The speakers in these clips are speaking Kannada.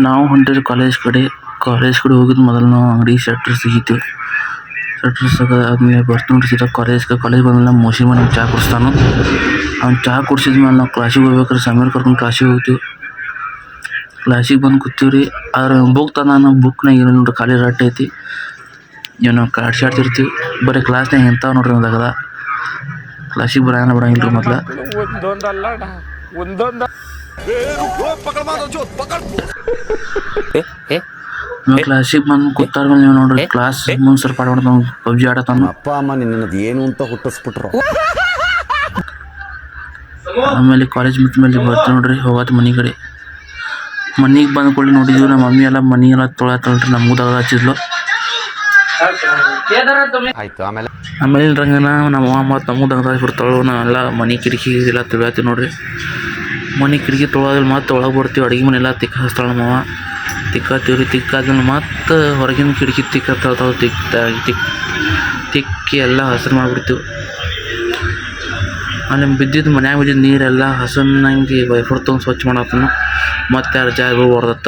ನಾವು ಹೊಂಟಿರಿ ಕಾಲೇಜ್ ಕಡೆ ಹೋಗಿದ್ದು ಮೊದಲು ನಾವು ಅಂಗಡಿ ಶೆಟ್ರ್ ಸಿಗಿತೀವಿ. ಶೆಟ್ರ್ ಆದ್ಮೇಲೆ ಬರ್ತೀವಿ ನೋಡ್ರಿ ಸೀದಾ ಕಾಲೇಜ್ ಬಂದ್ಮೇಲೆ ಮೋಸಿ ಮನೆ ಚಹಾ ಕುಡಿಸ್ತಾನು. ಅವ್ನು ಚಹಾ ಕುಡ್ಸಿದ್ಮೇಲೆ ನಾವು ಕ್ಲಾಸಿಗೆ ಹೋಗ್ಬೇಕಾದ್ರೆ ಸಮೀರ್ ಕರ್ಕೊಂಡು ಕ್ಲಾಸಿಗೆ ಹೋಗ್ತೀವಿ. ಕ್ಲಾಸಿಗೆ ಬಂದು ಕೂತೀವಿ ರೀ. ಆದ್ರೆ ಬುಕ್ ತಂದಾನ, ಬುಕ್ನಾಗ ಏನು ನೋಡ್ರಿ ಖಾಲಿ ರಟ್ ಐತಿ. ಏನೋ ಕಾಡ್ಸಾಡ್ತಿರ್ತೀವಿ. ಬರೀ ಕ್ಲಾಸ್ನಾಗ ಎಂತಾವ ನೋಡ್ರಿ ಅಂದಾಗದ ಕ್ಲಾಸಿಗೆ ಬರಂಗಿಲ್ಲ ರೀ ಮೊದ್ಲು. ಕ್ಲಾಸಿಗೆ ಬಂದು ಕೂತಾರ ಮೇಲೆ ನೀವು ನೋಡ್ರಿ ಕ್ಲಾಸ್ ಮುಂದೆ ಸರ್ ಪಾಠ ಮಾಡ್ತಾನ, ಪಬ್ಜಿ ಆಡತಾನ. ಅಪ್ಪ ಅಮ್ಮ ನಿನ್ನದು ಏನು ಅಂತ ಹುಟ್ಟಿಸ್ಬಿಟ್ರು. ಆಮೇಲೆ ಕಾಲೇಜ್ ಮುಗಿದ ಮೇಲೆ ಬರ್ತೀವಿ ನೋಡ್ರಿ ಹೋಗತ್ತೆ ಮನೆ ಕಡೆ. ಮನೆಗೆ ಬಂದು ಕೂಡ ನೋಡಿದ್ವಿ ನಮ್ಮ ಮಮ್ಮಿ ಎಲ್ಲ ಮನೆ ಎಲ್ಲ ತೊಳತ್ತಲ್ರಿ, ನಮಗೂ ದಗದ ಹಚ್ಚಿದ್ಲು. ಆಯ್ತು ಆಮೇಲೆ ರಂಗನ ನಮ್ಮ ಮತ್ತು ನಮಗೂ ದಗದ ಹಚ್ಬಿಡ್ತಾಳು. ನಾವೆಲ್ಲ ಮನೆ ಕಿಟಕಿ ಎಲ್ಲ ತೊಳ್ಯಾತೀವಿ ನೋಡ್ರಿ. ಮನೆ ಕಿಟಕಿ ತೊಳೋದಿಲ್ಲ ಮತ್ತೆ ಒಳಗೆ ಬರ್ತೀವಿ. ಅಡುಗೆ ಮನೆ ಎಲ್ಲ ತಿಕ್ಕ ಹಚ್ತಾಳೆ ನಮ್ಮವ್ವ. ತಿಕ್ಕಾತೀವ್ರಿ. ತಿಕ್ಕಾದ್ಮೇಲೆ ಮತ್ತೆ ಹೊರಗಿನ ಕಿಟಕಿ ತಿಕ್ಕತ್ತಾವ. ತಿಕ್ಕಿ ಎಲ್ಲ ಹಸಿರು ಮಾಡಿಬಿಡ್ತೀವಿ. ಅಲ್ಲಿ ಬಿದ್ದಿದ್ದು ಮನ್ಯಾಗ ಬಿದ್ದಿದ್ದು ನೀರೆಲ್ಲ ಹಸನ್ನಂಗೆ ವೈಫರ್ ತೊಗೊಂಡು ಸ್ವಚ್ಛ ಮಾಡತ್ತಾನ. ಮತ್ತೆ ಯಾರು ಜಾಗ ಹೊಡೆದತ್ತ.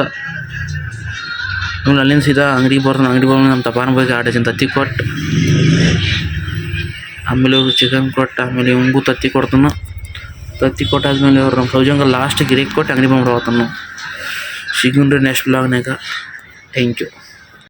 ಇವ್ನು ಅಲ್ಲಿಂದ ಸೀದಾ ಅಂಗಡಿಗೆ ಬಂದು ನಮ್ಮ ತಪಾನ ಬಗ್ಗೆ 2 ಡಜನ್ ತತ್ತಿ ಕೊಟ್ಟು, ಆಮೇಲೆ ಇವ್ರು ಚಿಕನ್ ಕೊಟ್ಟು, ಆಮೇಲೆ ಇವಂಗೂ ತತ್ತಿ ಕೊಡ್ತಾನು. ತತ್ತಿ ಕೊಟ್ಟಾದ್ಮೇಲೆ ಅವ್ರು ನಮ್ಮ ಸೌಜಂಗ ಲಾಸ್ಟ್ ಗಿರೇಕ್ ಕೊಟ್ಟು ಅಂಗಡಿ ಬಂದು ಬರತ್ತಾನು. ಸಿಗುಣ್ರಿ ನೆಕ್ಸ್ಟ್ ಬ್ಲಾಗ್ನಾಗ. Thank you.